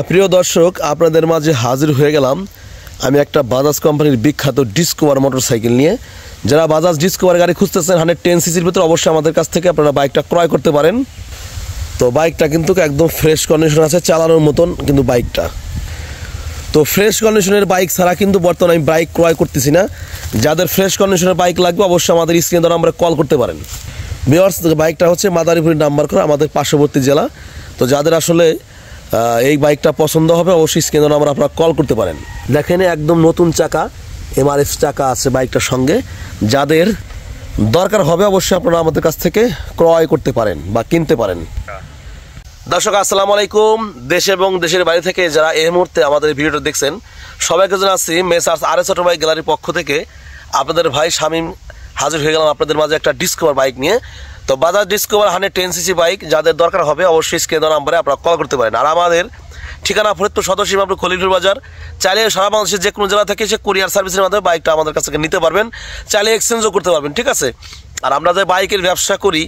প্রিয় দর্শক, আপনাদের মাঝে হাজির হয়ে গেলাম আমি একটা বাজাজ কোম্পানির বিখ্যাত ডিসকভার মোটরসাইকেল নিয়ে। যারা বাজাজ ডিসকভার গাড়ি খুঁজতেছেন 110 সিসির ভিতরে, অবশ্যই আমাদের কাছ থেকে আপনারা বাইকটা ক্রয় করতে পারেন। তো বাইকটা কিন্তু একদম ফ্রেশ কন্ডিশন আছে, চালানোর মতন কিন্তু বাইকটা। তো ফ্রেশ কন্ডিশনের বাইক ছাড়া কিন্তু বর্তমানে আমি বাইক ক্রয় করতেছি না। যাদের ফ্রেশ কন্ডিশনের বাইক লাগবে অবশ্যই আমাদের স্ক্রিনে দ্বারা আমরা কল করতে পারেন। ভিউয়ার্স, বাইকটা হচ্ছে মাদারীপুর নাম্বার করা, আমাদের পার্শ্ববর্তী জেলা। তো যাদের আসলে এই বাইকটা পছন্দ হবে অবশ্যই স্ক্রিনে আমরা আপনারা কল করতে পারেন। দেখেন একদম নতুন চাকা, MRF চাকা আছে বাইকটার সঙ্গে। যাদের দরকার হবে অবশ্যই আপনারা আমাদের কাছ থেকে ক্রয় করতে পারেন বা কিনতে পারেন। দর্শক আসসালামু আলাইকুম। দেশ এবং দেশের বাইরে থেকে যারা এই মুহূর্তে আমাদের ভিডিওটা দেখছেন সবাইকে জানাচ্ছি মেসার্স RS অটোমোবাইল গ্যালারির পক্ষ থেকে আপনাদের ভাই শামীম হাজির হয়ে গেলাম আপনাদের মাঝে একটা ডিসকভার বাইক নিয়ে। তো বাজাজ ডিসকভার 110 সিসি বাইক যাদের দরকার হবে অবশ্যই স্ক্রিনে নাম্বারে আপনারা কল করতে পারেন। আর আমাদের ঠিকানা ফরিদপুর সদর সীমাপুর খলিলুর বাজার। চাইলে সারা বাংলাদেশের যে কোনো জেলা থেকে সে কুরিয়ার সার্ভিসের মাধ্যমে বাইকটা আমাদের কাছ থেকে নিতে পারবেন, চাইলে এক্সচেঞ্জও করতে পারবেন, ঠিক আছে। আর আমরা যে বাইকের ব্যবসা করি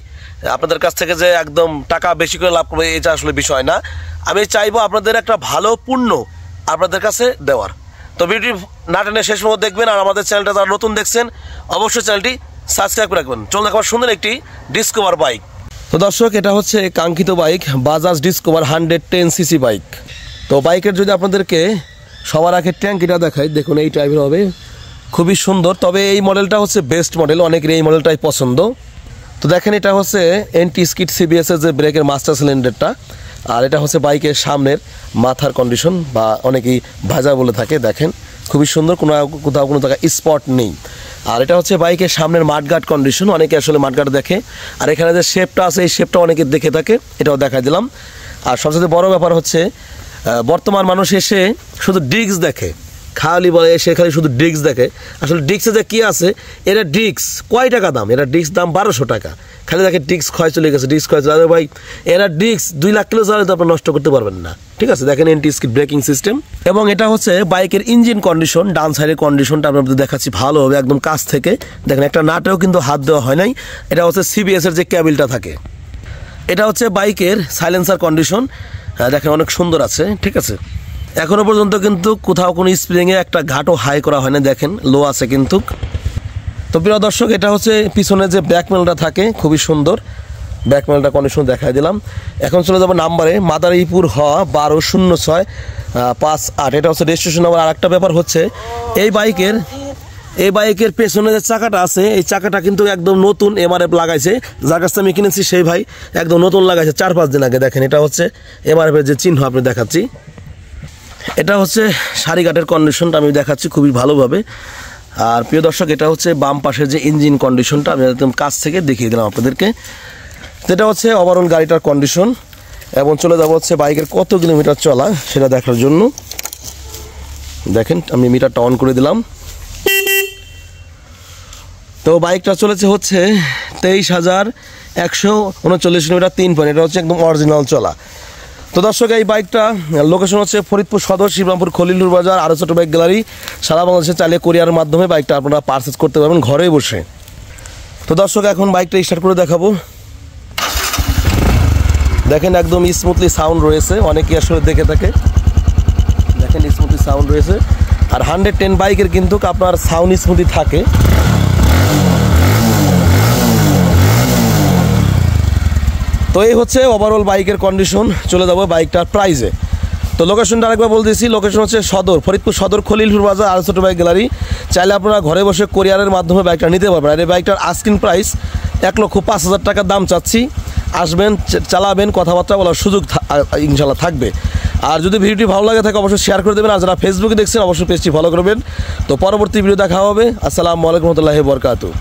আপনাদের কাছ থেকে যে একদম টাকা বেশি করে লাভ করবে এটা আসলে বিষয় না। আমি চাইবো আপনাদের একটা ভালো পণ্য আপনাদের কাছে দেওয়ার। তো ভিডিও না টেনে শেষ পর্যন্ত দেখবেন। আর আমাদের চ্যানেলটা যারা নতুন দেখছেন অবশ্যই চ্যানেলটি সাবস্ক্রাইব করে রাখবেন। চলুন দেখাবার সুন্দর একটি ডিসকভার বাইক। তো দর্শক, এটা হচ্ছে কাঙ্ক্ষিত bike Bajaj discover 110 CC bike. তো বাইকের যদি আপনাদেরকে সবার আগে ট্যাঙ্কিটা দেখাই, দেখুন এই টাইপের হবে, খুবই সুন্দর। তবে এই মডেলটা হচ্ছে বেস্ট মডেল, অনেকের এই মডেলটাই পছন্দ। তো দেখেন এটা হচ্ছে এন্টি স্কিড CBS এর যে ব্রেকের মাস্টার সিলিন্ডারটা। আর এটা হচ্ছে বাইকের সামনের মাথার কন্ডিশন বা অনেকেই ভাজা বলে থাকে। দেখেন খুবই সুন্দর, কোথাও কোনো জায়গায় স্পট নেই। আর এটা হচ্ছে বাইকের সামনের মাঠগার্ড কন্ডিশন, অনেকে আসলে মাঠগার্ড দেখে। আর এখানে যে শেপটা আছে এই শেপটা অনেকে দেখে থাকে, এটাও দেখা দিলাম। আর সবচেয়ে বড় ব্যাপার হচ্ছে বর্তমান মানুষ এসে শুধু ডিস্ক দেখে, খালি বলে এসে খালি শুধু ডিস্ক দেখে। আসলে ডিস্কে যে কী আছে, এটা ডিস্ক কয় টাকা দাম? এটা ডিস্ক দাম 1200 টাকা। খালি দেখে ডিস্ক ক্ষয় চলে গেছে, ডিস্ক ক্ষয় চলে। ভাই এরা ডিস্ক 2 লাখ কিলো চালালে তো আপনার নষ্ট করতে পারবেন না, ঠিক আছে। দেখেন এন্টি স্কিড ব্রেকিং সিস্টেম। এবং এটা হচ্ছে বাইকের ইঞ্জিন কন্ডিশন, ডান সাইডের কন্ডিশনটা আপনাদের দেখাচ্ছি ভালো হবে একদম কাছ থেকে। দেখেন একটা নাটেও কিন্তু হাত দেওয়া হয় নাই। এটা হচ্ছে CBS এর যে ক্যাবিলটা থাকে। এটা হচ্ছে বাইকের সাইলেন্সার কন্ডিশন, দেখেন অনেক সুন্দর আছে, ঠিক আছে। এখনো পর্যন্ত কিন্তু কোথাও কোনো স্প্রিংয়ে একটা ঘাটও হাই করা হয় না, দেখেন লো আছে কিন্তু। তো প্রিয় দর্শক, এটা হচ্ছে পিছনে যে ব্যাকমেলটা থাকে, খুবই সুন্দর ব্যাকমেলটা কন্ডিশন দেখাই দিলাম। এখন চলে যাবো নাম্বারে, মাদারীপুর 1206558। এটা হচ্ছে রেজিস্ট্রেশন নাম্বার। আর একটা ব্যাপার হচ্ছে এই বাইকের পেছনে যে চাকাটা আছে এই চাকাটা কিন্তু একদম নতুন MRF লাগাইছে। যার কাছে আমি কিনেছি সেই ভাই একদম নতুন লাগাইছে 4-5 দিন আগে। দেখেন এটা হচ্ছে MRF এর যে চিহ্ন আপনি দেখাচ্ছি। এটা হচ্ছে সারিঘাটের কন্ডিশনটা আমি দেখাচ্ছি খুবই ভালোভাবে। আর প্রিয় দর্শক, এটা হচ্ছে বাম পাশের যে ইঞ্জিন কন্ডিশনটা আমি একদম কাছ থেকে দেখিয়ে দিলাম আপনাদেরকে। যেটা হচ্ছে ওভারঅল গাড়িটার কন্ডিশন। এবং চলে যাবো হচ্ছে বাইকের কত কিলোমিটার চলা সেটা দেখার জন্য। দেখেন আমি মিটারটা অন করে দিলাম। তো বাইকটা চলেছে হচ্ছে 23,139 কিলোমিটার 3 পয়েন্ট। এটা হচ্ছে একদম অরিজিনাল চলা। তো দর্শক, এই বাইকটা লোকেশন হচ্ছে ফরিদপুর সদর শ্রীরামপুর খলিলুর বাজার, RS অটোমোবাইল গ্যালারি। সারা বাংলাদেশে চাইলে কোরিয়ারের মাধ্যমে বাইকটা আপনারা পারচেজ করতে পারবেন ঘরে বসে। তো দর্শক, এখন বাইকটা স্টার্ট করে দেখাবো। দেখেন একদম স্মুথলি সাউন্ড রয়েছে, অনেকেই আসলে দেখে থাকে। দেখেন স্মুথলি সাউন্ড রয়েছে। আর 110 বাইকের কিন্তু আপনার সাউন্ড স্মুথলি থাকে। তো এই হচ্ছে ওভারঅল বাইকের কন্ডিশন। চলে যাবো বাইকটার প্রাইজে। তো লোকেশনটা আরেকবার বলতেছি, লোকেশন হচ্ছে ফরিদপুর সদর খলিলুর বাজার, RS অটোমোবাইল গ্যালারি। চাইলে আপনারা ঘরে বসে কোরিয়ারের মাধ্যমে বাইকটা নিতে পারবেন। আর এই বাইকটার আস্কিং প্রাইস 1,05,000 টাকা দাম চাচ্ছি। আসবেন, চালাবেন, কথাবার্তা বলার সুযোগ ইনশাল্লাহ থাকবে। আর যদি ভিডিওটি ভালো লাগে থাকে অবশ্যই শেয়ার করে দেবেন। আর যারা ফেসবুকে দেখছেন অবশ্যই পেজটি ফলো করবেন। তো পরবর্তী ভিডিও দেখা হবে। আসসালামু আলাইকুম ওয়া রাহমাতুল্লাহি ওয়া বারাকাতুহু।